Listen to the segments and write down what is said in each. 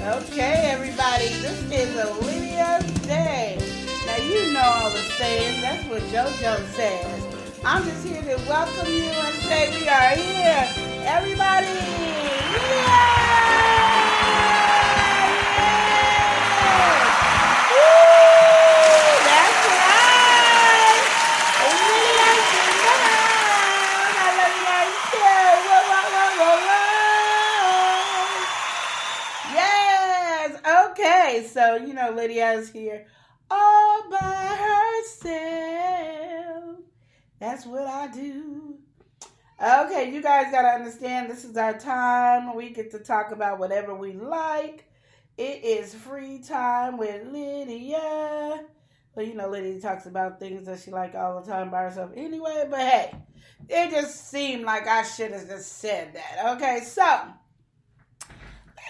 Okay, everybody, this is a Lydia's Day. Now, you know all the sayings. That's what JoJo says. I'm just here to welcome you and say we are here. Everybody, so, Lydia is here all by herself. That's what I do. Okay, you guys got to understand this is our time. We get to talk about whatever we like. It is free time with Lydia. Well, Lydia talks about things that she like all the time by herself anyway. But hey, it just seemed like I should have just said that. Okay, so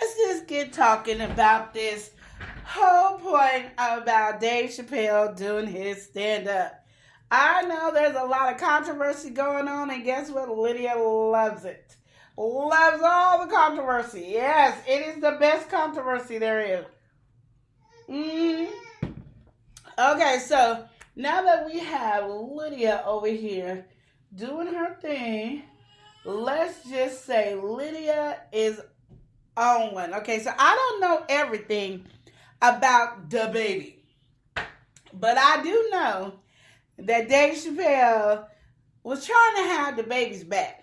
let's just get talking about this whole point about Dave Chappelle doing his stand-up. I know there's a lot of controversy going on, and guess what? Lydia loves it. Loves all the controversy. Yes, it is the best controversy there is. Okay, so now that we have Lydia over here doing her thing, let's just say Lydia is on one. Okay, so I don't know everything about DaBaby, but I do know that Dave Chappelle was trying to have DaBaby's back.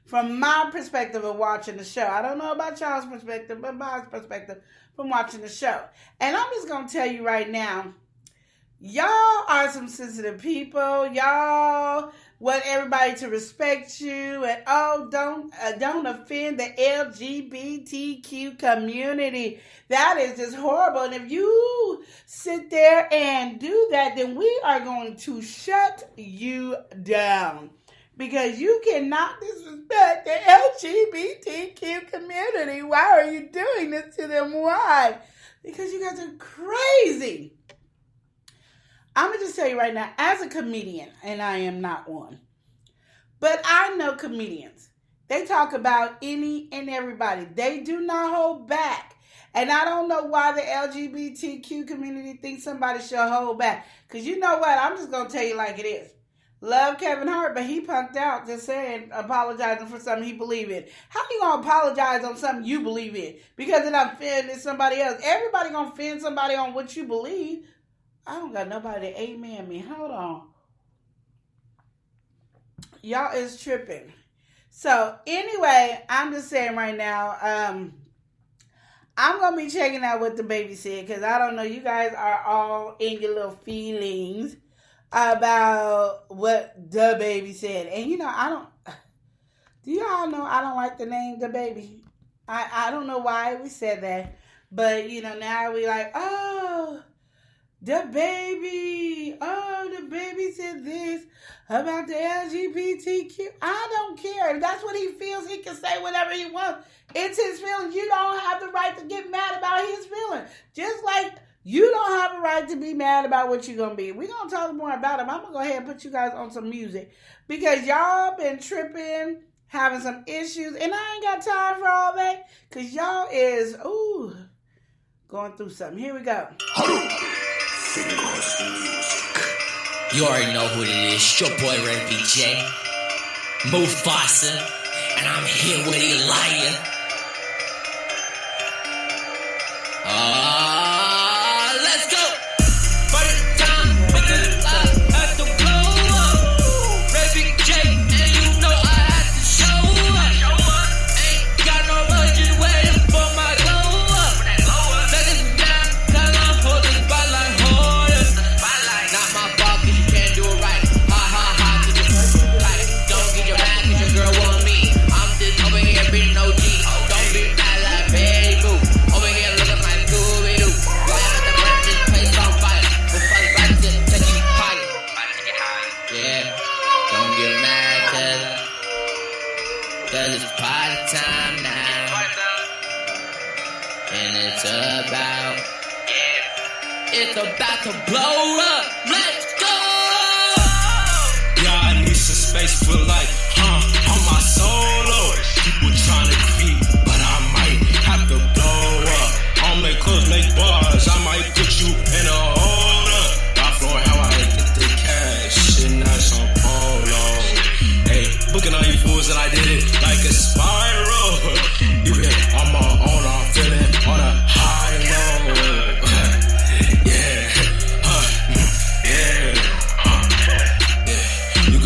From my perspective of watching the show, I don't know about y'all's perspective, but my perspective from watching the show. And I'm just gonna tell you right now, y'all are some sensitive people. Y'all want everybody to respect you, and don't offend the LGBTQ community. That is just horrible. And if you sit there and do that, then we are going to shut you down, because you cannot disrespect the LGBTQ community. Why are you doing this to them? Why? Because you guys are crazy. I'm going to just tell you right now, as a comedian, and I am not one, but I know comedians. They talk about any and everybody. They do not hold back. And I don't know why the LGBTQ community thinks somebody should hold back. Because you know what? I'm just going to tell you like it is. Love Kevin Hart, but he punked out just saying, apologizing for something he believed in. How you going to apologize on something you believe in? Because it offended somebody else. Everybody going to offend somebody on what you believe. I don't got nobody to amen me. Hold on. Y'all is tripping. So, anyway, I'm just saying right now, I'm going to be checking out what DaBaby said, because I don't know, you guys are all in your little feelings about what DaBaby said. And, do y'all know I don't like the name DaBaby? I don't know why we said that, but, now we like, oh, DaBaby, DaBaby said this about the LGBTQ. I don't care. If that's what he feels, he can say whatever he wants. It's his feelings. You don't have the right to get mad about his feelings. Just like you don't have a right to be mad about what you're going to be. We're going to talk more about him. I'm going to go ahead and put you guys on some music, because y'all been tripping, having some issues, and I ain't got time for all that, because y'all is, going through something. Here we go. You already know who it is. Your boy Red BJ, Mufasa, and I'm here with Lydia. Let's go. For the time, I have to blow up. Red BJ, and you know I have to show up. Ain't got no budget waiting for my glow up. Let it down, cause I'm holding spotlight harder. Not my fault, cause you can't do it right. Ha ha ha, cause you're right. Don't get your back, cause your girl want me. I'm just over here being OG. Don't be mad like Betty Boo. Over here looking like Scooby-Doo. Right at the burn, this place on fire. We'll fight right to take you higher. Yeah, don't get mad, cause it's party time now. And it's about to blow up. Let's go! Yeah, I need some space for life, on my solo. People trying to creep, but I might have to blow up.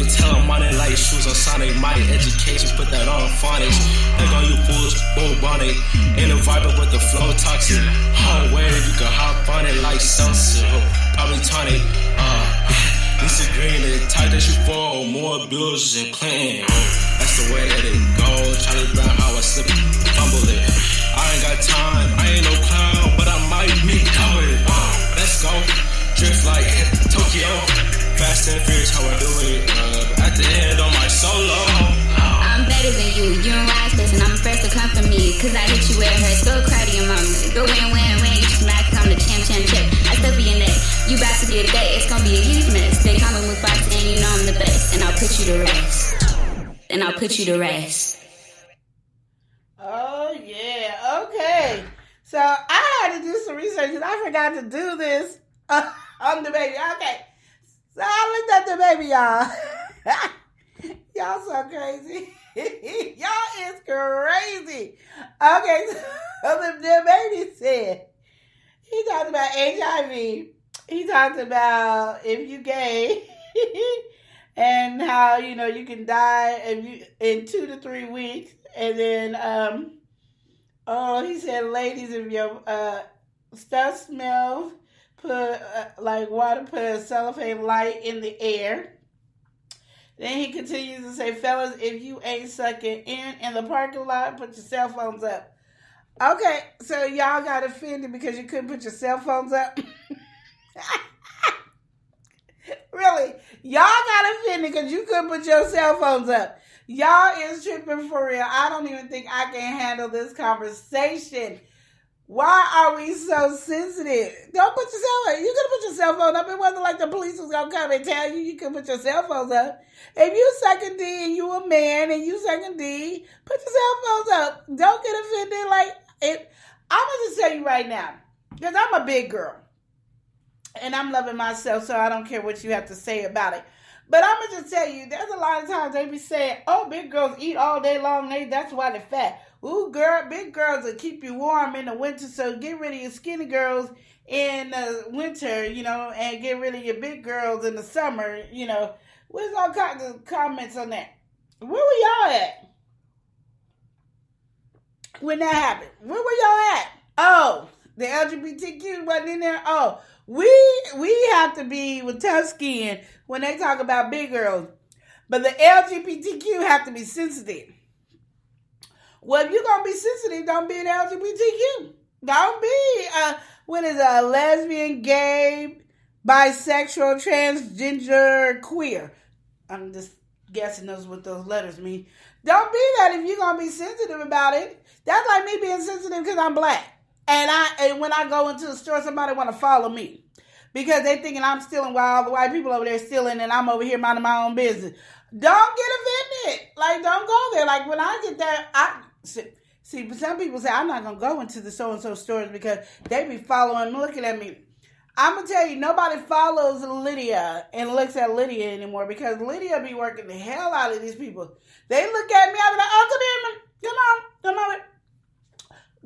can tell I'm money like shoes on Sonic. My education, put that on phonics. Hang on you fools, boom bonnet. In a vibe with the flow toxic. Home wave, you can hop on it like Celsius. Probably tonic. This is green, the type that you fall. More bills and Clinton. That's the way that it goes. Charlie Brown, how I slip it, fumble it. I ain't got time, I ain't no clown, but I might meet it. Let's go. Drift like Tokyo. Fast and furious, how I do it. At the end on my solo. I'm better than you. You don't rise this, and I'm first to come for me. Cause I hit you where it hurts. Go cry to your mama. Go win. You smack, I'm the champ. I still be in there. You about to get a day. It's gonna be a huge mess. They call me Mufasa, and you know I'm the best. And I'll put you to rest. Oh, yeah. Okay. So I had to do some research because I forgot to do this on DaBaby. Okay. So I looked at DaBaby, y'all. Y'all so crazy. Y'all is crazy. Okay. So the DaBaby said, he talked about HIV. He talked about if you gay and how, you can die in 2 to 3 weeks. And then, he said, ladies, if your stuff smells, put like water, put a cellophane light in the air. Then he continues to say, fellas, if you ain't sucking in the parking lot, put your cell phones up. Okay, so y'all got offended because you couldn't put your cell phones up? Really? Y'all got offended because you couldn't put your cell phones up. Y'all is tripping for real. I don't even think I can handle this conversation. Why are we so sensitive? Don't put your cell phone. You could put your cell phone up. It wasn't like the police was going to come and tell you could put your cell phones up. If you sucking D and you a man and you sucking D, put your cell phones up. Don't get offended like it. I'm going to just tell you right now, because I'm a big girl. And I'm loving myself, so I don't care what you have to say about it. But I'm going to just tell you, there's a lot of times they be saying, oh, big girls eat all day long. That's why they're fat. Ooh, girl, big girls will keep you warm in the winter, so get rid of your skinny girls in the winter, and get rid of your big girls in the summer, Where's all kinds of comments on that? Where were y'all at when that happened? Where were y'all at? Oh, the LGBTQ wasn't in there? Oh, we have to be with tough skin when they talk about big girls. But the LGBTQ have to be sensitive. Well, if you're going to be sensitive, don't be an LGBTQ. Don't be a lesbian, gay, bisexual, transgender, queer. I'm just guessing what those letters mean. Don't be that if you're going to be sensitive about it. That's like me being sensitive because I'm black. And when I go into the store, somebody want to follow me because they thinking I'm stealing while all the white people over there stealing and I'm over here minding my own business. Don't get offended. Like, don't go there. Like, when I get there, see, some people say, I'm not going to go into the so-and-so stores because they be following me, looking at me. I'm going to tell you, nobody follows Lydia and looks at Lydia anymore because Lydia be working the hell out of these people. They look at me, I be like, oh, come on.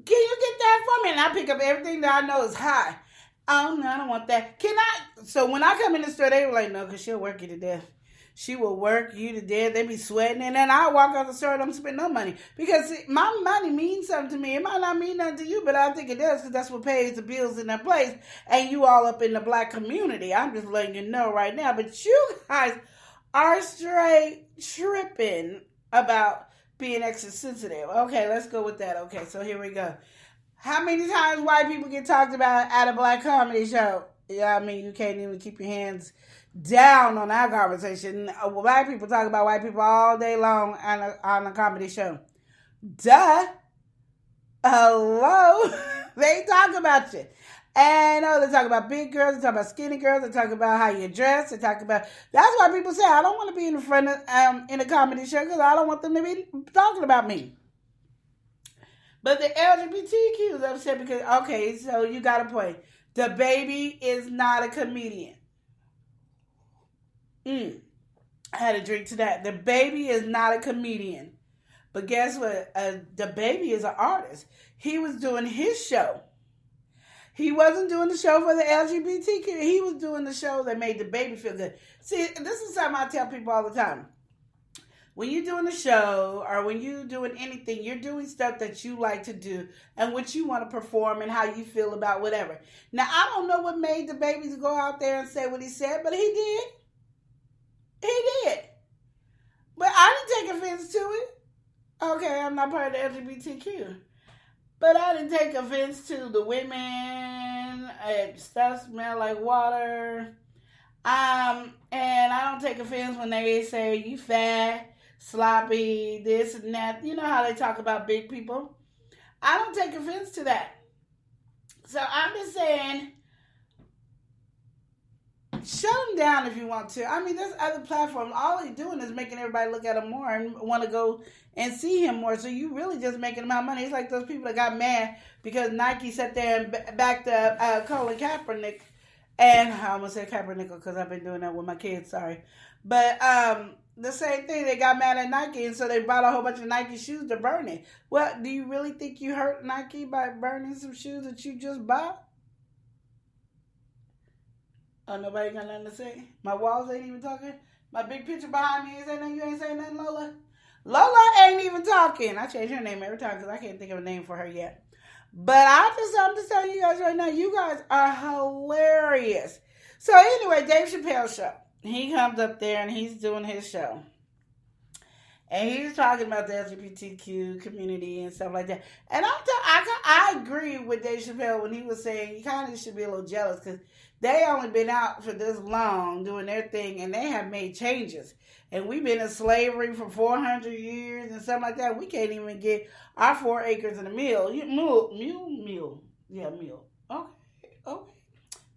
Can you get that for me? And I pick up everything that I know is high. Oh, no, I don't want that. Can I? So when I come in the store, they were like, no, because she'll work you to death. She will work you to death. They be sweating. And then I walk out the store and I'm spending no money. Because my money means something to me. It might not mean nothing to you, but I think it does because that's what pays the bills in that place. And you all up in the black community. I'm just letting you know right now. But you guys are straight tripping about being extra sensitive. Okay, let's go with that. Okay, so here we go. How many times white people get talked about at a black comedy show? Yeah, I mean, you can't even keep your hands down on our conversation. Black people talk about white people all day long on a comedy show. Duh. Hello. They talk about you. And they talk about big girls, they talk about skinny girls, they talk about how you dress, they talk about... That's why people say, I don't want to be in front of in a comedy show because I don't want them to be talking about me. But the LGBTQ is upset because, okay, so you got a point. DaBaby is not a comedian. I had a drink to that. DaBaby is not a comedian. But guess what? DaBaby is an artist. He was doing his show. He wasn't doing the show for the LGBTQ. He was doing the show that made DaBaby feel good. See, this is something I tell people all the time. When you're doing a show or when you're doing anything, you're doing stuff that you like to do and what you want to perform and how you feel about whatever. Now, I don't know what made DaBaby go out there and say what he said, but he did. He did. But I didn't take offense to it. Okay, I'm not part of the LGBTQ. But I didn't take offense to the women. Stuff smell like water. And I don't take offense when they say you fat, sloppy, this and that. You know how they talk about big people. I don't take offense to that. So I'm just saying, shut them down if you want to. I mean, there's other platforms. All he's doing is making everybody look at him more and want to go and see him more. So you really just making him out money. It's like those people that got mad because Nike sat there and backed up Colin Kaepernick. And I almost said Kaepernick because I've been doing that with my kids. Sorry. But the same thing. They got mad at Nike, and so they bought a whole bunch of Nike shoes to burn it. Well, do you really think you hurt Nike by burning some shoes that you just bought? Oh, nobody got nothing to say? My walls ain't even talking? My big picture behind me ain't saying nothing? You ain't saying nothing, Lola? Lola ain't even talking. I change her name every time because I can't think of a name for her yet. But I'm just telling you guys right now, you guys are hilarious. So anyway, Dave Chappelle show. He comes up there and he's doing his show. And he's talking about the LGBTQ community and stuff like that. And I agree with Dave Chappelle when he was saying you kind of should be a little jealous because they only been out for this long doing their thing and they have made changes. And we've been in slavery for 400 years and something like that. We can't even get our 4 acres and a mule. Mule. Yeah, mule. Okay.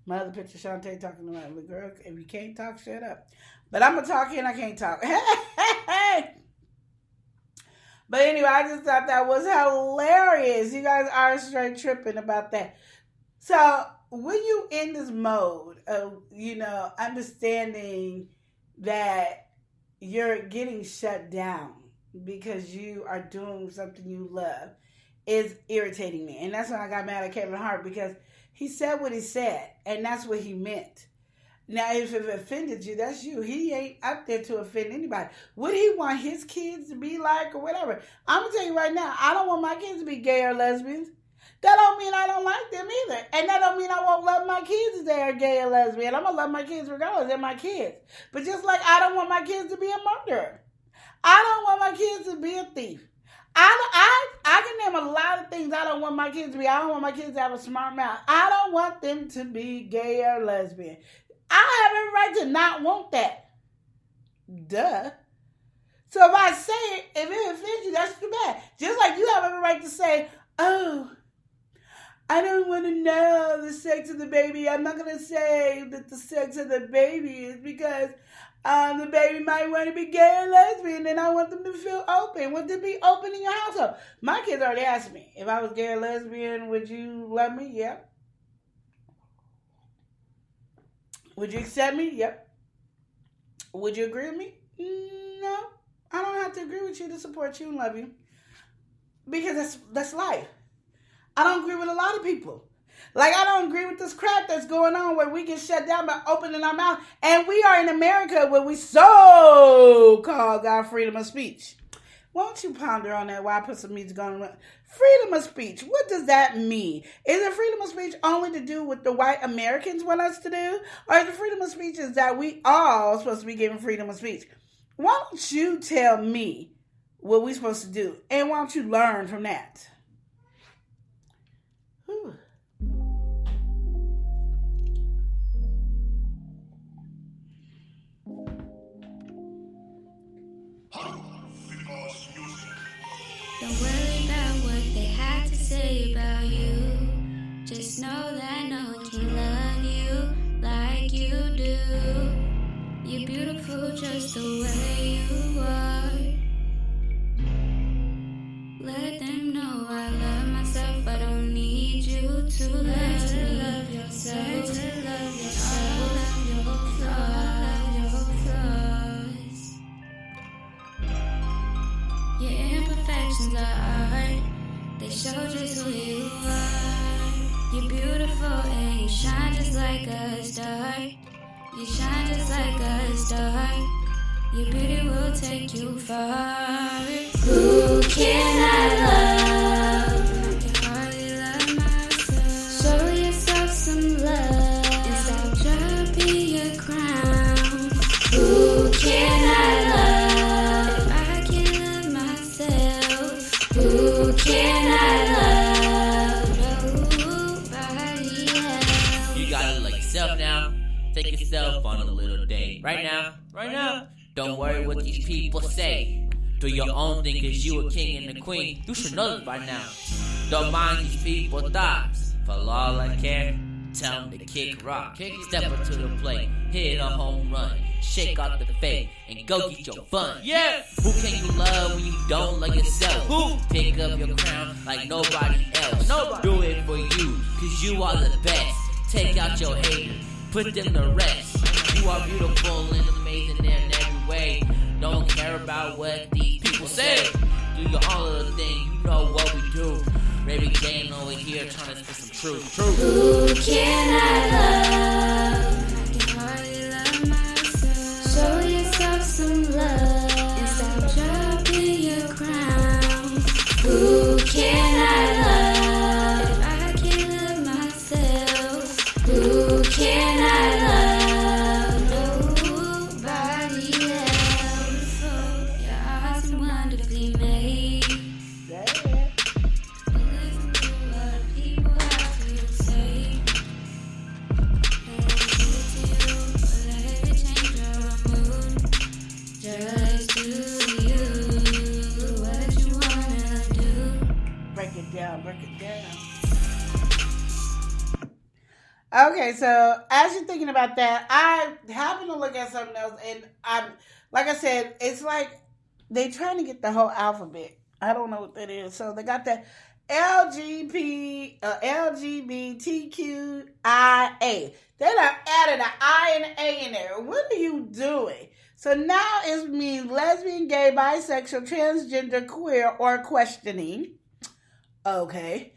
My other picture, Shantae talking to my little girl. If you can't talk, shut up. But I'm going to talk and I can't talk. But anyway, I just thought that was hilarious. You guys are straight tripping about that. So when you in this mode of, understanding that you're getting shut down because you are doing something you love is irritating me. And that's when I got mad at Kevin Hart because he said what he said and that's what he meant. Now, if it offended you, that's you. He ain't up there to offend anybody. Would he want his kids to be like or whatever? I'm going to tell you right now, I don't want my kids to be gay or lesbians. That don't mean I don't like them either. And that don't mean I won't love my kids if they are gay or lesbian. I'm going to love my kids regardless. They're my kids. But just like I don't want my kids to be a murderer. I don't want my kids to be a thief. I can name a lot of things I don't want my kids to be. I don't want my kids to have a smart mouth. I don't want them to be gay or lesbian. I have every right to not want that. Duh. So if I say it, if it offends you, that's too bad. Just like you have every right to say, oh, I don't want to know the sex of the baby. I'm not going to say that the sex of the baby is because the baby might want to be gay or lesbian and I want them to feel open. Want them to be open in your household. My kids already asked me, if I was gay or lesbian, would you love me? Yep. Would you accept me? Yep. Would you agree with me? No. I don't have to agree with you to support you and love you. Because that's life. I don't agree with a lot of people. Like, I don't agree with this crap that's going on where we get shut down by opening our mouth. And we are in America where we so-called got freedom of speech. Won't you ponder on that while I put some music on? Freedom of speech. What does that mean? Is it freedom of speech only to do what the white Americans want us to do? Or is the freedom of speech is that we all supposed to be given freedom of speech? Why don't you tell me what we're supposed to do? And why don't you learn from that? Whew. Don't worry about what they had to say about you. Just know that no one can love you like you do. You're beautiful just the way you are. Let them know I love myself. I don't need you to love me. Love yourself. To love yourself. Love your flaws. Your imperfections are art. They show just who you are. You're beautiful and you shine just like a star. You shine just like a star. Your beauty will take you far. Who can I love? I can hardly love myself. Show yourself some love and stop dropping your crown. Who can I love? If I can't love myself, who can I love? Nobody else. You gotta love yourself now. Take yourself on a little date. Right now. Don't worry what these people say. Do your own thing cause you a king and a queen. You should know this by now. Don't mind these people's thoughts. For all I care, tell them to kick rock. Step up to the plate, hit a home run. Shake out the fake and go get your fun. Yeah! Who can you love when you don't love yourself? Who? Pick up your crown like nobody else. Do it for you cause you are the best. Take out your haters, put them to rest. You are beautiful and amazing in every way. Don't care about what these people say. Do your own little thing, you know what we do. Baby Jane over here trying to spit some truth. Who can I love? I can hardly love myself. Show yourself some love and stop dropping your crown. Who can I love? If I can't love myself, who can I love? Okay, so as you're thinking about that, I happen to look at something else, and like I said, it's like they trying to get the whole alphabet. I don't know what that is. So they got the LGBTQIA. They done added an I and an A in there. What are you doing? So now it means lesbian, gay, bisexual, transgender, queer, or questioning. Okay.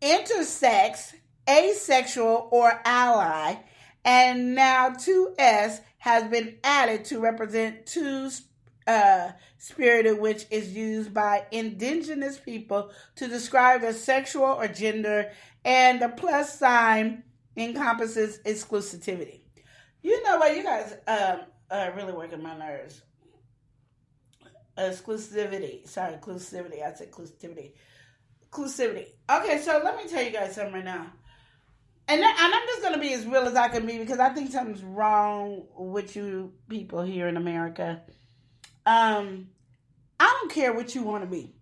Intersex, asexual, or ally. And now 2S has been added to represent two-spirited, which is used by indigenous people to describe their sexual or gender. And the plus sign encompasses exclusivity. You know what? You guys really working my nerves. Exclusivity. I said exclusivity. Inclusivity. Okay, so let me tell you guys something right now. And I'm just going to be as real as I can be because I think something's wrong with you people here in America. I don't care what you want to be.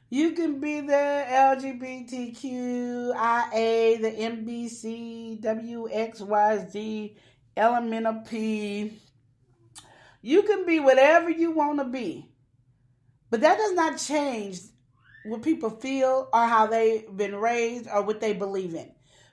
You can be the LGBTQIA, the MBC, WXYZ, elemental P. You can be whatever you want to be. But that does not change what people feel or how they've been raised or what they believe in.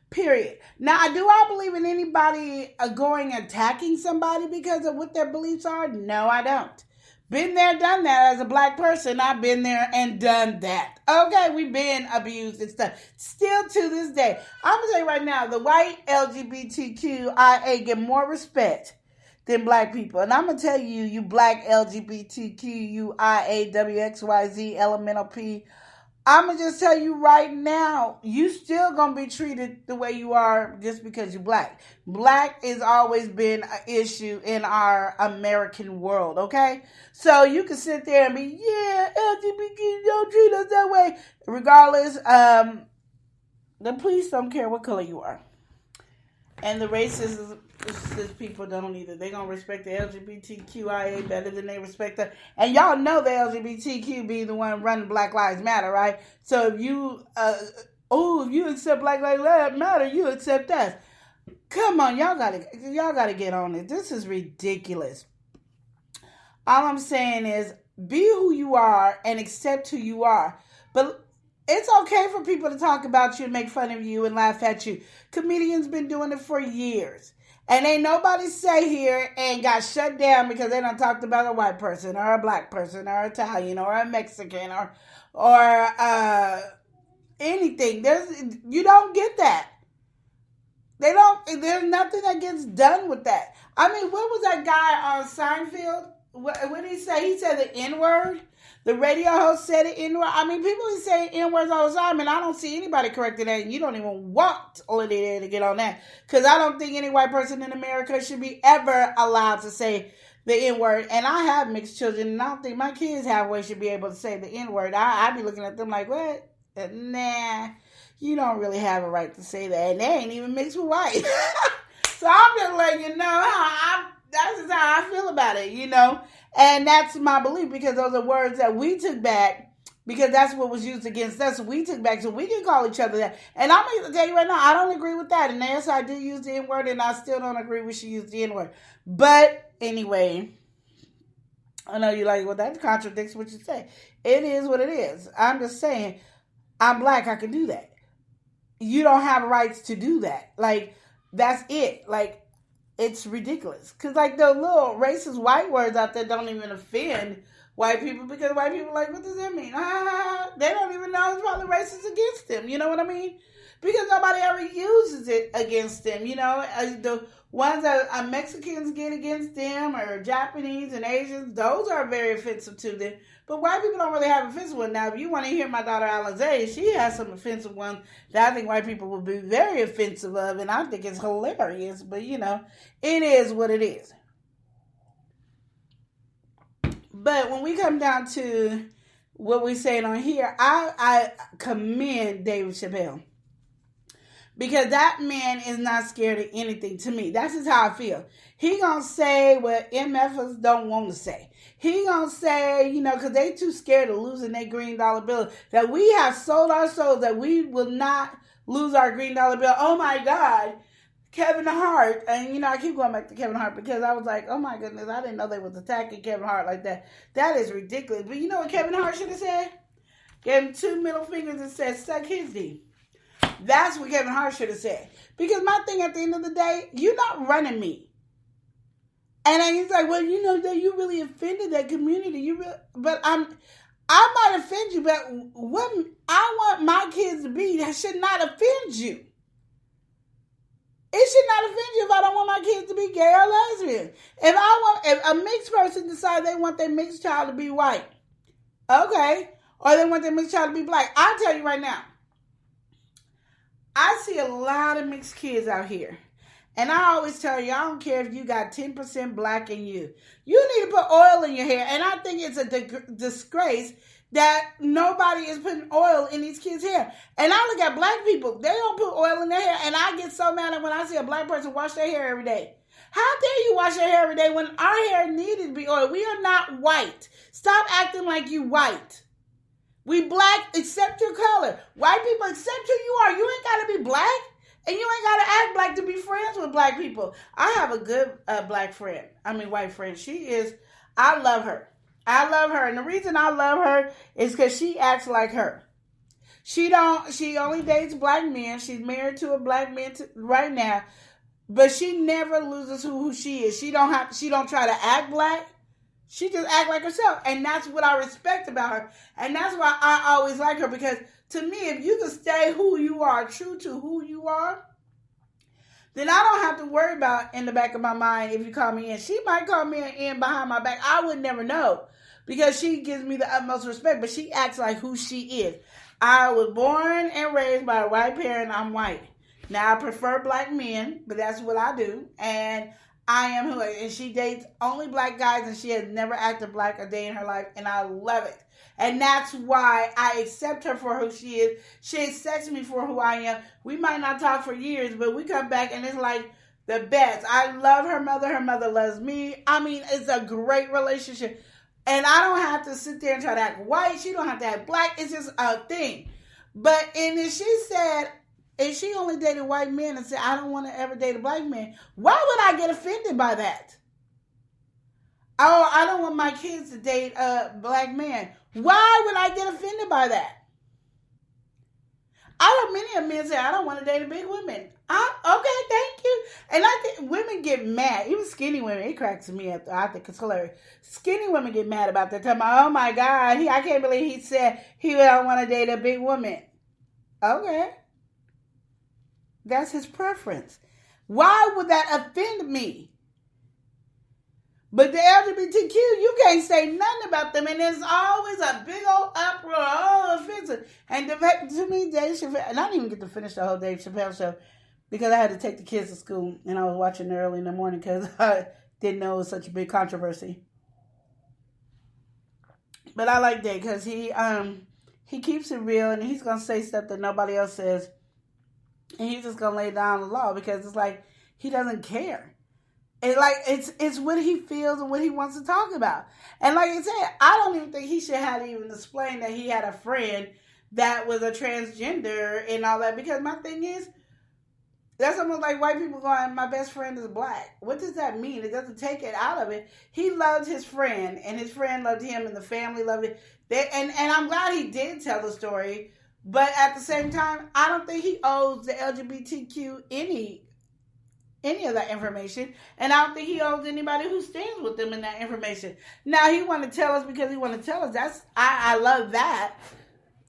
Period. Now, do I believe in anybody going attacking somebody because of what their beliefs are? No, I don't. Been there, done that. As a black person, I've been there and done that. Okay, we've been abused and stuff. Still to this day. I'm going to tell you right now, the white LGBTQIA get more respect than black people. And I'm going to tell you, you black LGBTQIA, WXYZ, elemental P, I'm going to just tell you right now, you still going to be treated the way you are just because you're black. Black has always been an issue in our American world, okay? So you can sit there and be, yeah, LGBT don't treat us that way. Regardless, the police don't care what color you are. And the racist people don't either. They're going to respect the LGBTQIA better than they respect the... And y'all know the LGBTQ be the one running Black Lives Matter, right? So if you... if you accept Black Lives Matter, you accept us. Come on, y'all gotta get on it. This is ridiculous. All I'm saying is, be who you are and accept who you are. But... it's okay for people to talk about you and make fun of you and laugh at you. Comedians been doing it for years. And ain't nobody say here and got shut down because they done talked about a white person or a black person or Italian or a Mexican or anything. You don't get that. There's nothing that gets done with that. I mean, what was that guy on Seinfeld? What did he say? He said the N-word. The radio host said the N-word. I mean, people say N-words all the time, and I don't see anybody correcting that. And you don't even want Lydia to get on that. Because I don't think any white person in America should be ever allowed to say the N-word. And I have mixed children, and I don't think my kids halfway should be able to say the N-word. I be looking at them like, what? Nah, you don't really have a right to say that. And they ain't even mixed with white. So I'm just letting you know that's just how I feel about it, you know. And that's my belief, because those are words that we took back, because that's what was used against us. We took back, so we can call each other that. And I'm going to tell you right now, I don't agree with that. And yes, I do use the N-word, and I still don't agree we should use the N-word. But anyway, I know you're like, well, that contradicts what you say. It is what it is. I'm just saying, I'm black, I can do that. You don't have rights to do that. Like, that's it. Like, it's ridiculous. Because, like, the little racist white words out there don't even offend white people, because white people are like, what does that mean? They don't even know it's probably racist against them. You know what I mean? Because nobody ever uses it against them. You know, the ones that Mexicans get against them, or Japanese and Asians, those are very offensive to them. But white people don't really have offensive ones. Now, if you want to hear my daughter Alizé, she has some offensive ones that I think white people will be very offensive of, and I think it's hilarious. But, you know, it is what it is. But when we come down to what we're saying on here, I commend David Chappelle. Because that man is not scared of anything to me. That's just how I feel. He gonna say what MFers don't want to say. He gonna say, you know, because they too scared of losing their green dollar bill, that we have sold our souls that we will not lose our green dollar bill. Oh my God. Kevin Hart, and you know, I keep going back to Kevin Hart because I was like, oh my goodness, I didn't know they was attacking Kevin Hart like that. That is ridiculous. But you know what Kevin Hart should have said? Gave him 2 middle fingers and said, suck his D. That's what Kevin Hart should have said. Because my thing at the end of the day, you're not running me. And then he's like, well, you know, that you really offended that community. But I might offend you, but what I want my kids to be, that should not offend you. It should not offend you if I don't want my kids to be gay or lesbian. If a mixed person decides they want their mixed child to be white, okay, or they want their mixed child to be black, I'll tell you right now, I see a lot of mixed kids out here. And I always tell you, I don't care if you got 10% black in you. You need to put oil in your hair. And I think it's a disgrace that nobody is putting oil in these kids' hair. And I look at black people, they don't put oil in their hair. And I get so mad when I see a black person wash their hair every day. How dare you wash your hair every day when our hair needed to be oiled? We are not white. Stop acting like you white. We black, accept your color. White people, accept who you are. You ain't got to be black. And you ain't got to act black to be friends with black people. I have a good white friend. I love her. I love her. And the reason I love her is because she acts like her. She only dates black men. She's married to a black man right now. But she never loses who she is. She don't try to act black. She just act like herself. And that's what I respect about her. And that's why I always like her. Because to me, if you can stay who you are, true to who you are, then I don't have to worry about in the back of my mind if you call me in. She might call me in behind my back. I would never know. Because she gives me the utmost respect. But she acts like who she is. I was born and raised by a white parent. I'm white. Now, I prefer black men. But that's what I do. And I am who, and she dates only black guys, and she has never acted black a day in her life, and I love it. And that's why I accept her for who she is. She accepts me for who I am. We might not talk for years, but we come back, and it's like the best. I love her mother loves me. I mean, it's a great relationship. And I don't have to sit there and try to act white. She don't have to act black. It's just a thing. But, and if she said, if she only dated white men and said, I don't want to ever date a black man, why would I get offended by that? Oh, I don't want my kids to date a black man. Why would I get offended by that? I know many of men say, I don't want to date a big woman. Okay, thank you. And I think women get mad. Even skinny women, it cracks me up. I think it's hilarious. Skinny women get mad about that. Talking about, oh my God, I can't believe he said he don't want to date a big woman. Okay. That's his preference. Why would that offend me? But the LGBTQ, you can't say nothing about them, and there's always a big old uproar, offensive. And to me, Dave Chappelle, and I didn't even get to finish the whole Dave Chappelle show because I had to take the kids to school, and I was watching it early in the morning because I didn't know it was such a big controversy. But I like Dave because he keeps it real, and he's gonna say stuff that nobody else says, and he's just gonna lay down the law because it's like he doesn't care. It's what he feels and what he wants to talk about. And like I said, I don't even think he should have even explained that he had a friend that was a transgender and all that. Because my thing is, that's almost like white people going, my best friend is black. What does that mean? It doesn't take it out of it. He loved his friend, and his friend loved him, and the family loved it. And I'm glad he did tell the story. But at the same time, I don't think he owes the LGBTQ any of that information, and I don't think he owes anybody who stands with them in that information. Now he want to tell us because he want to tell us. I love that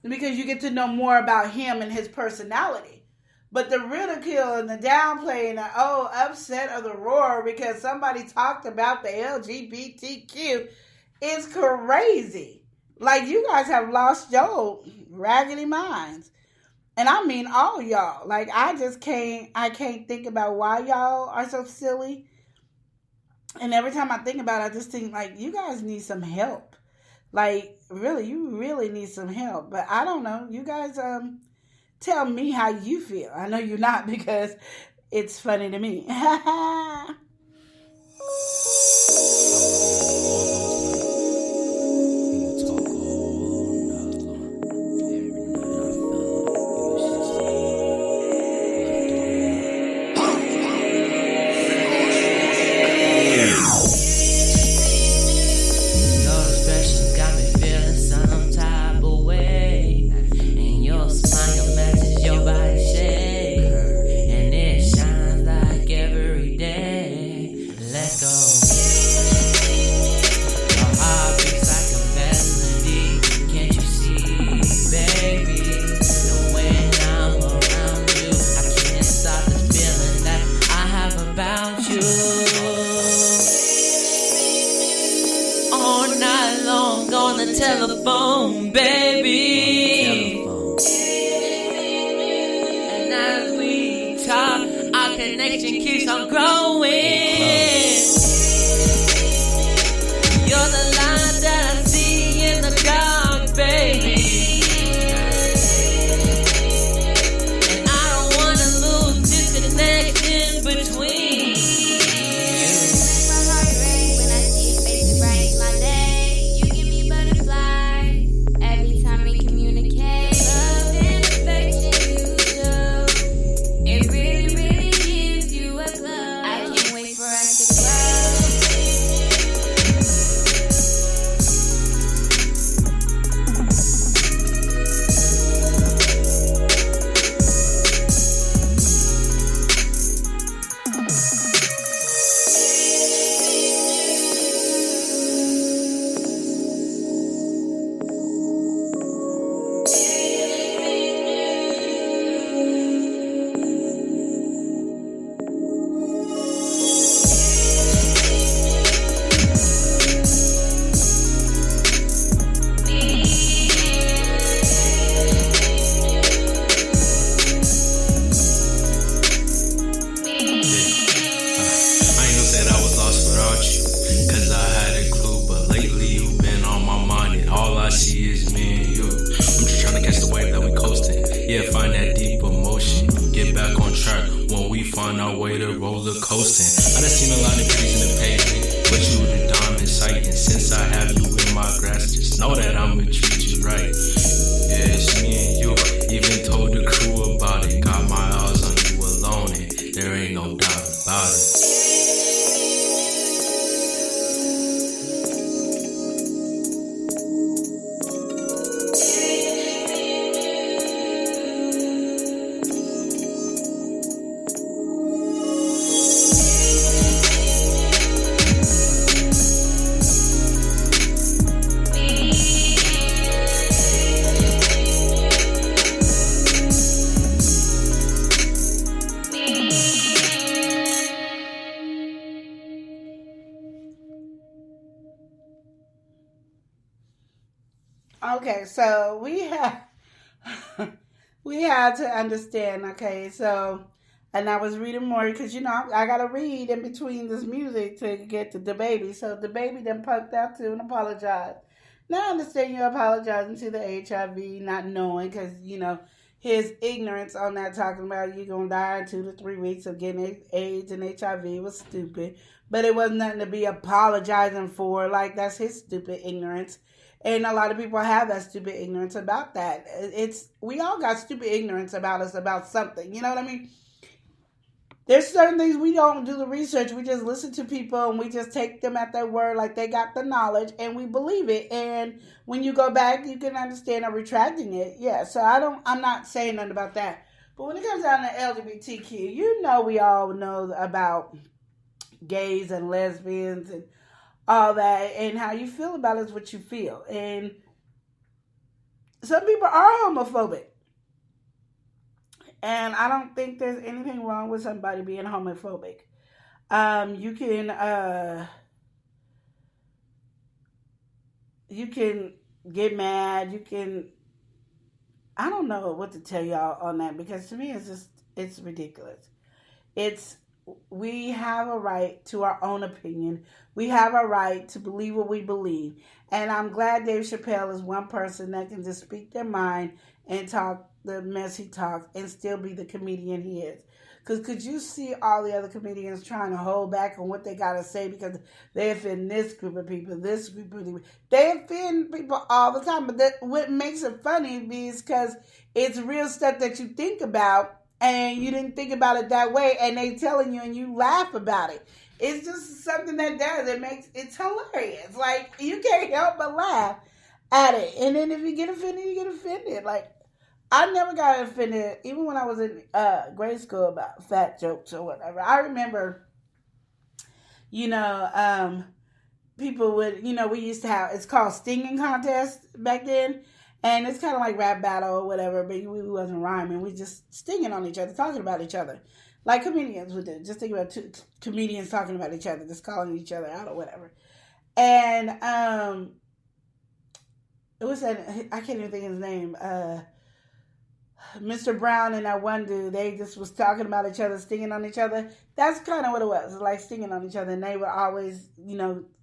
because you get to know more about him and his personality. But the ridicule and the downplay and the upset of the roar because somebody talked about the LGBTQ is crazy. Like, you guys have lost your raggedy minds. And I mean all y'all. Like, I can't think about why y'all are so silly. And every time I think about it, I just think, like, you guys need some help. Like, really, you really need some help. But I don't know. You guys tell me how you feel. I know you're not because it's funny to me. Telephone, baby. And as we talk, our connection keeps on growing. You're the light that I see in the dark, baby. And I don't wanna lose this connection between. Okay, so we have we had to understand. Okay, so and I was reading more because I gotta read in between this music to get to DaBaby. So DaBaby then punked out too and apologized. Now I understand you apologizing to the HIV, not knowing because his ignorance on that, talking about you gonna die in 2 to 3 weeks of getting AIDS and HIV was stupid. But it wasn't nothing to be apologizing for. Like, that's his stupid ignorance. And a lot of people have that stupid ignorance about that. We all got stupid ignorance about us about something. You know what I mean? There's certain things we don't do the research. We just listen to people and we just take them at their word like they got the knowledge and we believe it. And when you go back, you can understand I'm retracting it. Yeah, so I'm not saying nothing about that. But when it comes down to LGBTQ, we all know about gays and lesbians and all that, and how you feel about it is what you feel. And some people are homophobic. And I don't think there's anything wrong with somebody being homophobic. You can get mad. I don't know what to tell y'all on that, because to me it's ridiculous. We have a right to our own opinion. We have a right to believe what we believe. And I'm glad Dave Chappelle is one person that can just speak their mind and talk the mess he talks and still be the comedian he is. Because could you see all the other comedians trying to hold back on what they got to say because they offend this group of people, this group of people. They offend people all the time. But what makes it funny is because it's real stuff that you think about and you didn't think about it that way, and they telling you and you laugh about it. It's just something that does. It's hilarious. Like, you can't help but laugh at it. And then if you get offended, you get offended. Like, I never got offended, even when I was in grade school, about fat jokes or whatever. I remember, people would, we used to have, it's called stinging contest back then. And it's kind of like rap battle or whatever, but we wasn't rhyming. We just stinging on each other, talking about each other. Like comedians would do. Just think about two comedians talking about each other, just calling each other out or whatever. And it was that, I can't even think of his name, Mr. Brown and that one dude, they just was talking about each other, stinging on each other. That's kind of what it was. It was like stinging on each other. And they would always,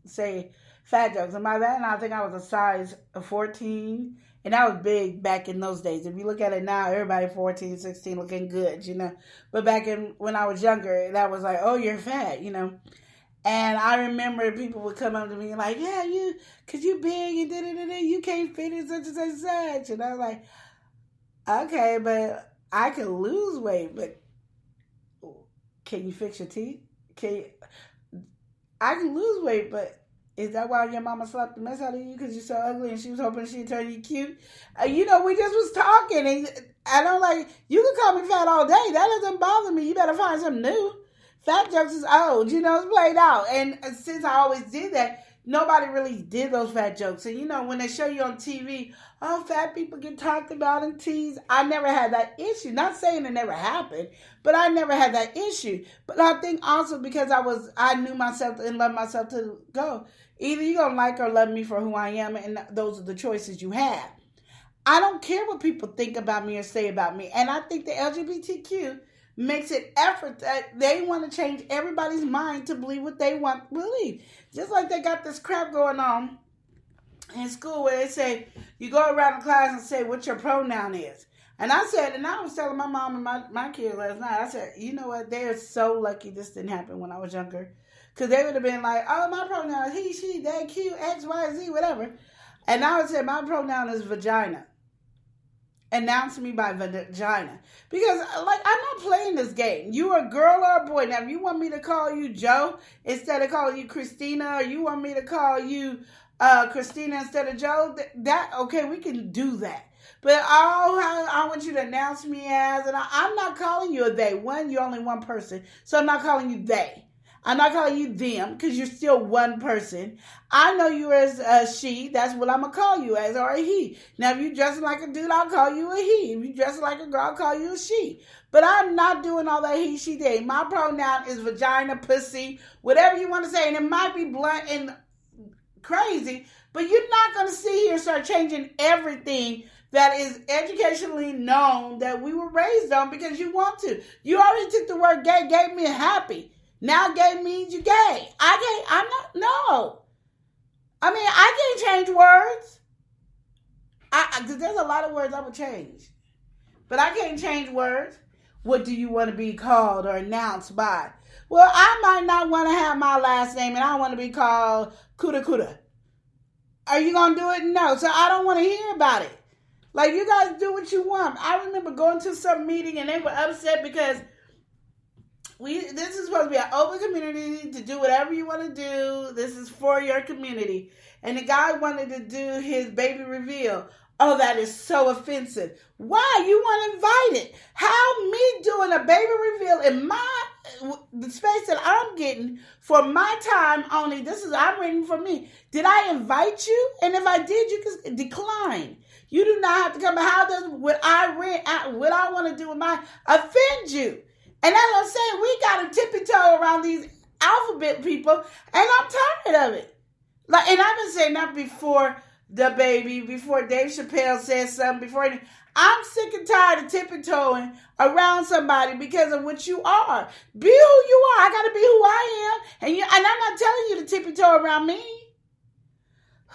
say fat jokes. And by then, I think I was a size 14. And that was big back in those days. If you look at it now, everybody 14, 16 looking good, But back when I was younger, that was like, oh, you're fat, And I remember people would come up to me like, yeah, because you big and da-da-da-da, you can't fit in such and such and such. And I was like, okay, but I can lose weight, but can you fix your teeth? I can lose weight, but is that why your mama slapped the mess out of you because you're so ugly and she was hoping she'd turn you cute? We just was talking, and I don't like, you can call me fat all day. That doesn't bother me. You better find something new. Fat jokes is old, it's played out. And since I always did that, nobody really did those fat jokes. And when they show you on TV, oh, fat people get talked about and teased. I never had that issue. Not saying it never happened, but I never had that issue. But I think also because I knew myself and loved myself to go. Either you're going to like or love me for who I am, and those are the choices you have. I don't care what people think about me or say about me. And I think the LGBTQ makes an effort that they want to change everybody's mind to believe what they want to believe. Just like they got this crap going on in school where they say, you go around the class and say what your pronoun is. And I was telling my mom and my kids last night, I said, you know what, they're so lucky this didn't happen when I was younger. Because they would have been like, oh, my pronoun is he, she, they, Q, X, Y, Z, whatever. And I would say my pronoun is vagina. Announce me by vagina. Because, I'm not playing this game. You a girl or a boy. Now, if you want me to call you Joe instead of calling you Christina, or you want me to call you Christina instead of Joe, okay, we can do that. But I want you to announce me as, and I'm not calling you a they. One, you're only one person, so I'm not calling you they. I'm not calling you them because you're still one person. I know you as a she. That's what I'm going to call you as, or a he. Now, if you dressing like a dude, I'll call you a he. If you dressing like a girl, I'll call you a she. But I'm not doing all that he, she, they. My pronoun is vagina, pussy, whatever you want to say. And it might be blunt and crazy, but you're not going to sit here and start changing everything that is educationally known that we were raised on because you want to. You already took the word gay, gave me happy. Now gay means you gay. No. I mean, I can't change words. There's a lot of words I would change. But I can't change words. What do you want to be called or announced by? Well, I might not want to have my last name and I want to be called Kuda Kuda. Are you going to do it? No. So I don't want to hear about it. Like, you guys do what you want. I remember going to some meeting and they were upset because this is supposed to be an open community to do whatever you want to do. This is for your community. And the guy wanted to do his baby reveal. Oh, that is so offensive. Why? You weren't invited. How me doing a baby reveal in the space that I'm getting for my time only, I'm reading for me. Did I invite you? And if I did, you can decline. You do not have to come. How does what I want to do with mine offend you? And that's what I'm saying. We got to tippy toe around these alphabet people, and I'm tired of it. Like, and I've been saying that before DaBaby, before Dave Chappelle said something, I'm sick and tired of tippy-toeing around somebody because of what you are. Be who you are. I got to be who I am. And I'm not telling you to tippy-toe around me.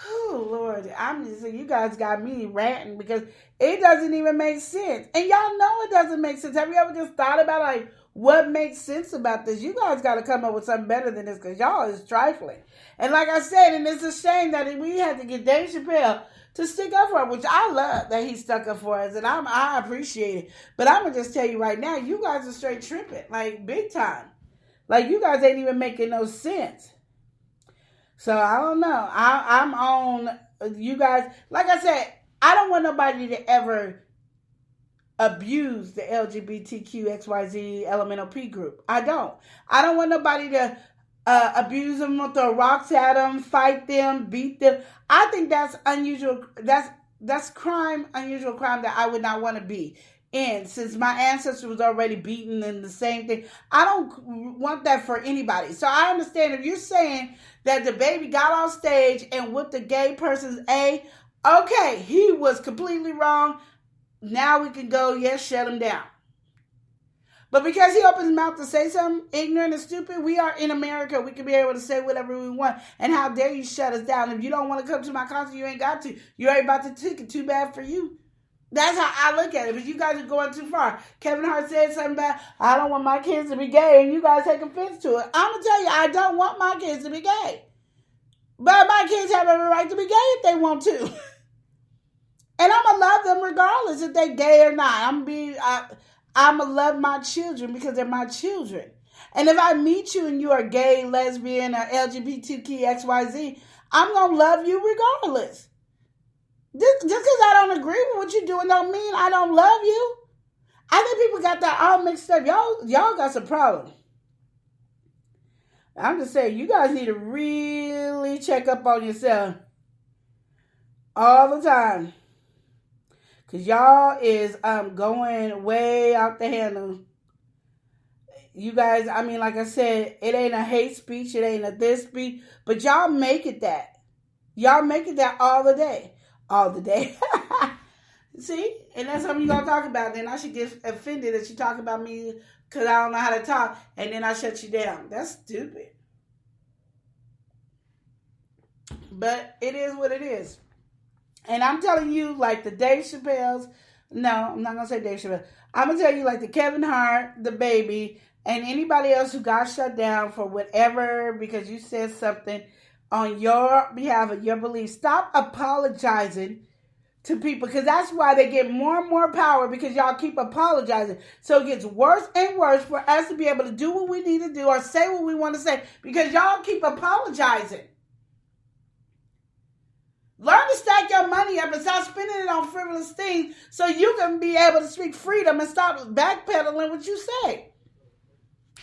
Oh, Lord. I'm just saying, you guys got me ranting because it doesn't even make sense. And y'all know it doesn't make sense. Have you ever just thought about, like, what makes sense about this? You guys got to come up with something better than this because y'all is trifling. And like I said, and it's a shame that we had to get Dave Chappelle to stick up for us, which I love that he stuck up for us, and I appreciate it. But I'm going to just tell you right now, you guys are straight tripping, like big time. Like you guys ain't even making no sense. So I don't know. I'm on you guys. Like I said, I don't want nobody to ever abuse the LGBTQ XYZ LMNOP group. I don't want nobody to abuse them, throw rocks at them, fight them, beat them. I think that's unusual. That's crime, unusual crime that I would not want to be in. Since my ancestor was already beaten and the same thing, I don't want that for anybody. So I understand if you're saying that DaBaby got off stage and with the gay person's okay, he was completely wrong. Now we can go, yes, shut him down. But because he opens his mouth to say something ignorant and stupid, we are in America. We can be able to say whatever we want. And how dare you shut us down? If you don't want to come to my concert, you ain't got to. You ain't about to ticket. Too bad for you. That's how I look at it. But you guys are going too far. Kevin Hart said something about, I don't want my kids to be gay, and you guys take offense to it. I'm going to tell you, I don't want my kids to be gay. But my kids have every right to be gay if they want to. And I'm going to love them regardless if they're gay or not. I'm going to love my children because they're my children. And if I meet you and you are gay, lesbian, or LGBTQ, XYZ, I'm going to love you regardless. Just because I don't agree with what you're doing don't mean I don't love you. I think people got that all mixed up. Y'all got some problem. I'm just saying, you guys need to really check up on yourself all the time. Because y'all is going way out the handle. You guys, I mean, like I said, it ain't a hate speech. It ain't a this speech. But y'all make it that. Y'all make it that all the day. All the day. See? And that's something you're going to talk about. Then I should get offended that you talk about me because I don't know how to talk. And then I shut you down. That's stupid. But it is what it is. And I'm telling you, like the Dave Chappelle's, no, I'm not going to say Dave Chappelle. I'm going to tell you like the Kevin Hart, DaBaby, and anybody else who got shut down for whatever because you said something on your behalf of your beliefs. Stop apologizing to people because that's why they get more and more power because y'all keep apologizing. So it gets worse and worse for us to be able to do what we need to do or say what we want to say because y'all keep apologizing. Learn to stack your money up and stop spending it on frivolous things so you can be able to speak freedom and stop backpedaling what you say.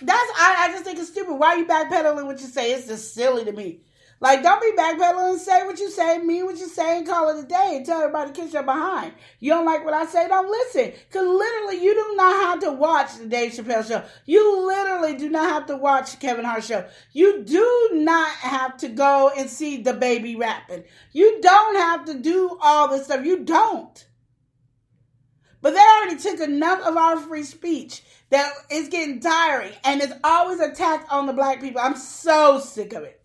I just think it's stupid. Why are you backpedaling what you say? It's just silly to me. Like, don't be backpedaling and say what you say, mean what you say, and call it a day and tell everybody to kiss your behind. You don't like what I say, don't listen. Because literally, you do not have to watch the Dave Chappelle show. You literally do not have to watch Kevin Hart show. You do not have to go and see DaBaby rapping. You don't have to do all this stuff. You don't. But they already took enough of our free speech that it's getting tiring. And it's always attacked on the black people. I'm so sick of it.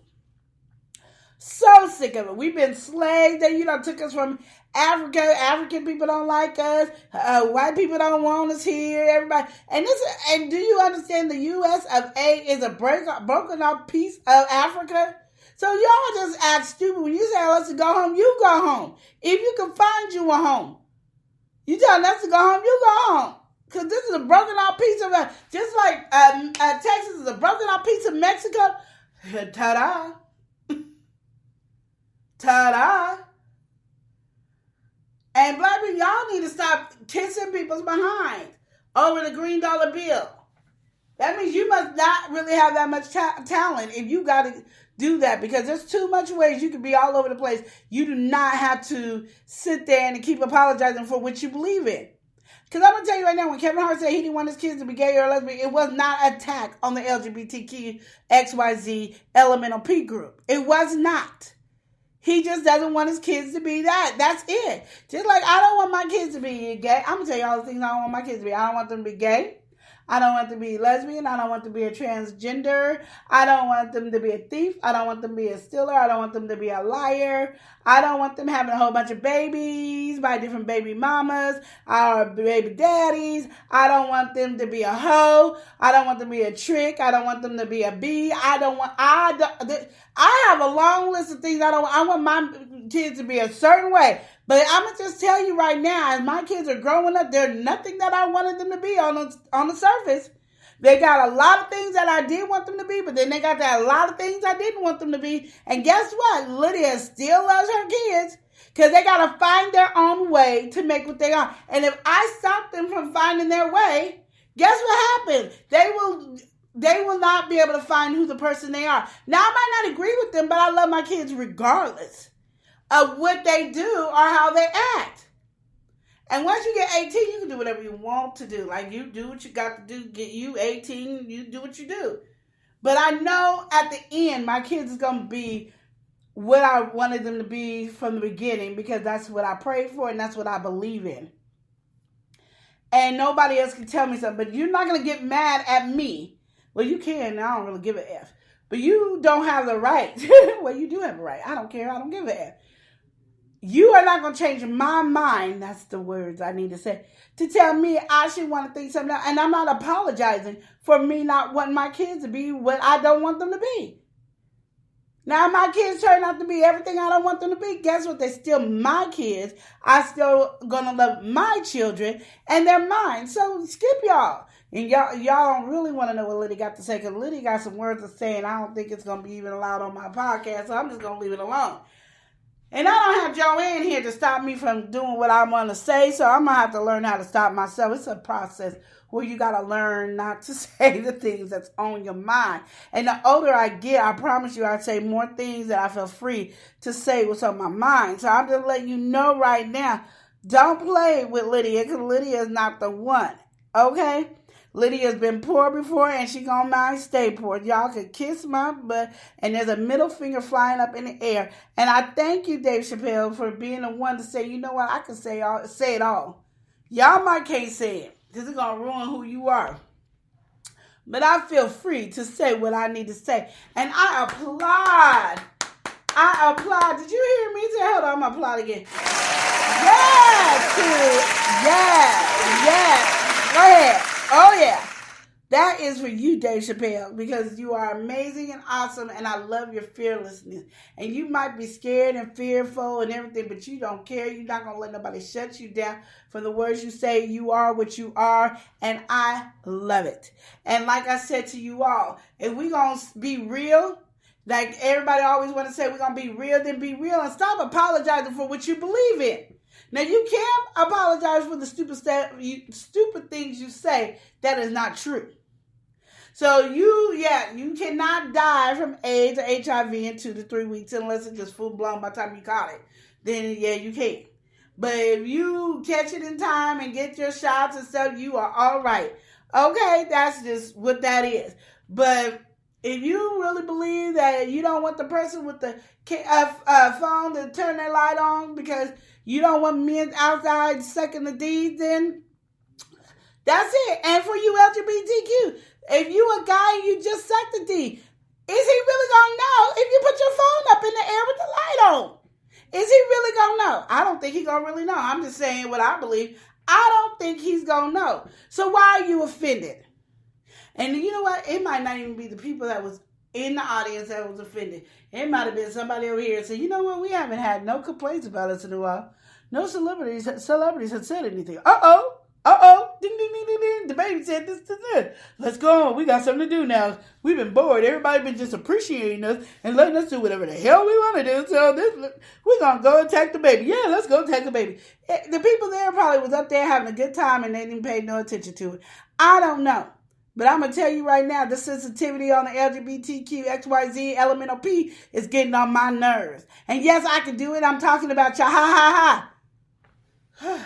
So sick of it. We've been slaves. They, took us from Africa. African people don't like us. White people don't want us here. Everybody. And do you understand the U.S. of A is a broken up piece of Africa? So y'all just act stupid. When you say, let's go home, you go home. If you can find you a home. You telling us to go home, you go home. Because this is a broken out piece of, just like Texas is a broken out piece of Mexico. Ta-da. Ta-da. And black people, y'all need to stop kissing people's behind over the green dollar bill. That means you must not really have that much talent if you got to do that, because there's too much ways you can be all over the place. You do not have to sit there and keep apologizing for what you believe in. Because I'm going to tell you right now, when Kevin Hart said he didn't want his kids to be gay or lesbian, it was not an attack on the LGBTQ XYZ elemental P group. It was not. He just doesn't want his kids to be that. That's it. Just like I don't want my kids to be gay. I'm going to tell you all the things I don't want my kids to be. I don't want them to be gay. I don't want them to be lesbian. I don't want them to be a transgender. I don't want them to be a thief. I don't want them to be a stealer. I don't want them to be a liar. I don't want them having a whole bunch of babies by different baby mamas or baby daddies. I don't want them to be a hoe. I don't want them to be a trick. I don't want them to be a bee. I have a long list of things I want my kids to be a certain way. But I'm going to just tell you right now, as my kids are growing up, they're nothing that I wanted them to be on the surface. They got a lot of things that I did want them to be, but then they got a lot of things I didn't want them to be. And guess what? Lydia still loves her kids because they got to find their own way to make what they are. And if I stop them from finding their way, guess what happens? They will not be able to find who the person they are. Now, I might not agree with them, but I love my kids regardless of what they do or how they act. And once you get 18, you can do whatever you want to do. Like, you do what you got to do. Get you 18, you do what you do. But I know at the end, my kids is going to be what I wanted them to be from the beginning, because that's what I prayed for and that's what I believe in. And nobody else can tell me something. But you're not going to get mad at me. Well, you can. I don't really give a F. But you don't have the right. Well, you do have a right. I don't care. I don't give a F. You are not going to change my mind, that's the words I need to say, to tell me I should want to think something else. And I'm not apologizing for me not wanting my kids to be what I don't want them to be. Now, my kids turn out to be everything I don't want them to be. Guess what? They're still my kids. I still going to love my children, and they're mine. So skip y'all. And y'all don't really want to know what Lydia got to say, because Lydia got some words to say, and I don't think it's going to be even allowed on my podcast, so I'm just going to leave it alone. And I don't have Joanne here to stop me from doing what I want to say, so I'm going to have to learn how to stop myself. It's a process where you got to learn not to say the things that's on your mind. And the older I get, I promise you, I say more things that I feel free to say what's on my mind. So I'm just letting you know right now, don't play with Lydia, because Lydia is not the one, okay? Lydia's been poor before, and she gonna stay poor. Y'all could kiss my butt, and there's a middle finger flying up in the air. And I thank you, Dave Chappelle, for being the one to say, you know what, I can say it all. Y'all might can't say it, because it's gonna ruin who you are. But I feel free to say what I need to say. And I applaud. Did you hear me? Hold on, I'm gonna applaud again. Yes, too. Yes. Go ahead. Oh, yeah. That is for you, Dave Chappelle, because you are amazing and awesome, and I love your fearlessness. And you might be scared and fearful and everything, but you don't care. You're not going to let nobody shut you down from the words you say. You are what you are, and I love it. And like I said to you all, if we're going to be real, like everybody always want to say, we're going to be real, then be real, and stop apologizing for what you believe in. Now, you can't apologize for the stupid things you say that is not true. So you cannot die from AIDS or HIV in 2 to 3 weeks unless it's just full blown by the time you caught it. Then yeah, you can. But if you catch it in time and get your shots and stuff, you are all right. Okay, that's just what that is. But if you really believe that you don't want the person with the phone to turn their light on because you don't want men outside sucking the D, then that's it. And for you LGBTQ, if you a guy and you just suck the D, is he really going to know if you put your phone up in the air with the light on? Is he really going to know? I don't think he's going to really know. I'm just saying what I believe. I don't think he's going to know. So why are you offended? And you know what? It might not even be the people that was in the audience that was offended. It might have been somebody over here and said, you know what? We haven't had no complaints about us in a while. No celebrities have said anything. Ding, ding, ding, ding, ding. DaBaby said this. Let's go on. We got something to do now. We've been bored. Everybody been just appreciating us and letting us do whatever the hell we want to do. So we're going to go attack DaBaby. Yeah, let's go attack DaBaby. The people there probably was up there having a good time and they didn't pay no attention to it. I don't know. But I'm going to tell you right now, the sensitivity on the LGBTQ, XYZ, elemental P is getting on my nerves. And yes, I can do it. I'm talking about ya. Ha, ha, ha.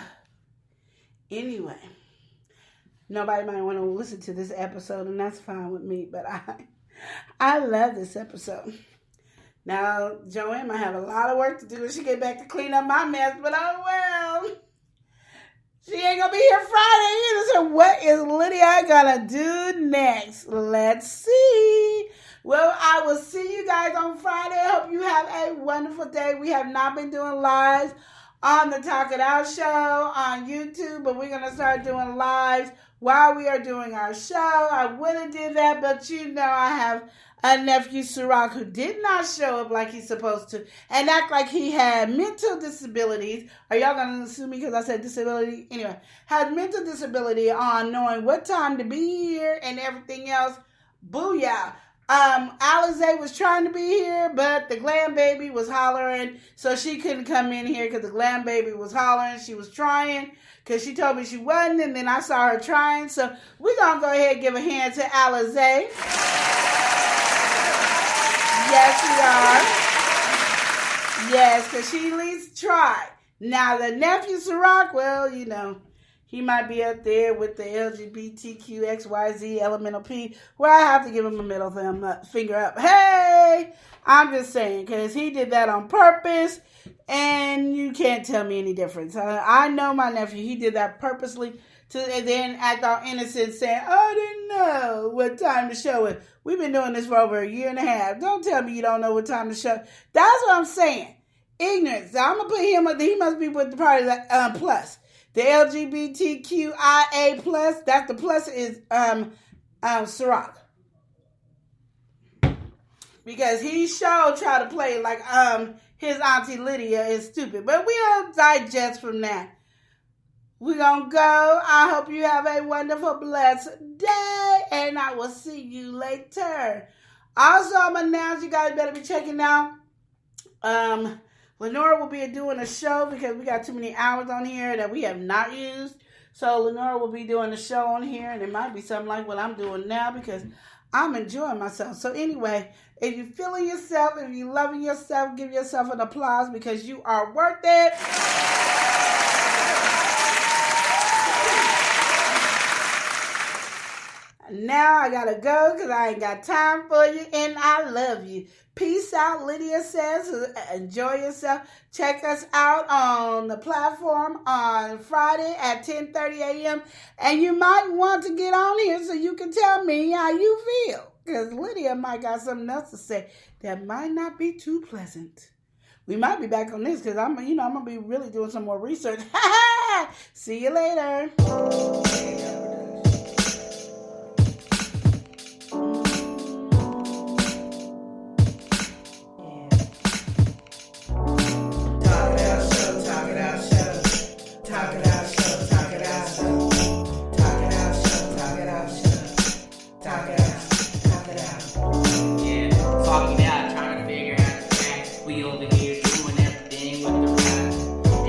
Anyway, nobody might want to listen to this episode, and that's fine with me, but I love this episode. Now, Joanne might have a lot of work to do when she get back to clean up my mess, but oh well. She ain't going to be here Friday either, so what is Lydia going to do next? Let's see. Well, I will see you guys on Friday. I hope you have a wonderful day. We have not been doing lives on the Talk It Out show on YouTube, but we're going to start doing lives while we are doing our show. I would have did that, but you know I have a nephew, Ciroc, who did not show up like he's supposed to and act like he had mental disabilities. Are y'all going to sue me because I said disability? Anyway, had mental disability on knowing what time to be here and everything else. Booyah. Alize was trying to be here, but the glam baby was hollering, so she couldn't come in here because the glam baby was hollering. She was trying because she told me she wasn't, and then I saw her trying. So we're going to go ahead and give a hand to Alize. Yes, we are. Yes, because she at least tried. Now, the nephew, Ciroc, well, you know, he might be up there with the LGBTQ, XYZ, elemental P, where I have to give him a middle finger up. Hey! I'm just saying, because he did that on purpose, and you can't tell me any difference. I know my nephew, he did that purposely, and then act all innocent, saying, I didn't know what time to show it. We've been doing this for over a year and a half. Don't tell me you don't know what time to show. That's what I'm saying. Ignorance. So I'm going to put him, he must be with the party plus. The LGBTQIA plus, that's the plus is Ciroc. Because he try to play like his auntie Lydia is stupid. But we'll digest from that. We're going to go. I hope you have a wonderful, blessed day. And I will see you later. Also, I'm going to announce you guys better be checking out. Lenora will be doing a show because we got too many hours on here that we have not used. So Lenora will be doing a show on here, and it might be something like what I'm doing now because I'm enjoying myself. So anyway, if you're feeling yourself, if you're loving yourself, give yourself an applause because you are worth it. Now I gotta go because I ain't got time for you, and I love you. Peace out, Lydia says. Enjoy yourself. Check us out on the platform on Friday at 10:30 a.m. And you might want to get on here so you can tell me how you feel. Because Lydia might got something else to say that might not be too pleasant. We might be back on this because I'm going to be really doing some more research. See you later.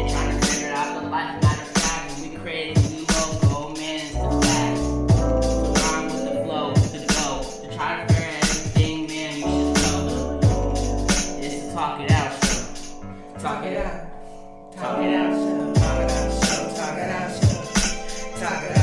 Trying to figure out the life, matter of fact, when we created, we won't go, man. Talk it out. Talk it out show. Talk it out show. Talk it out show. Talk it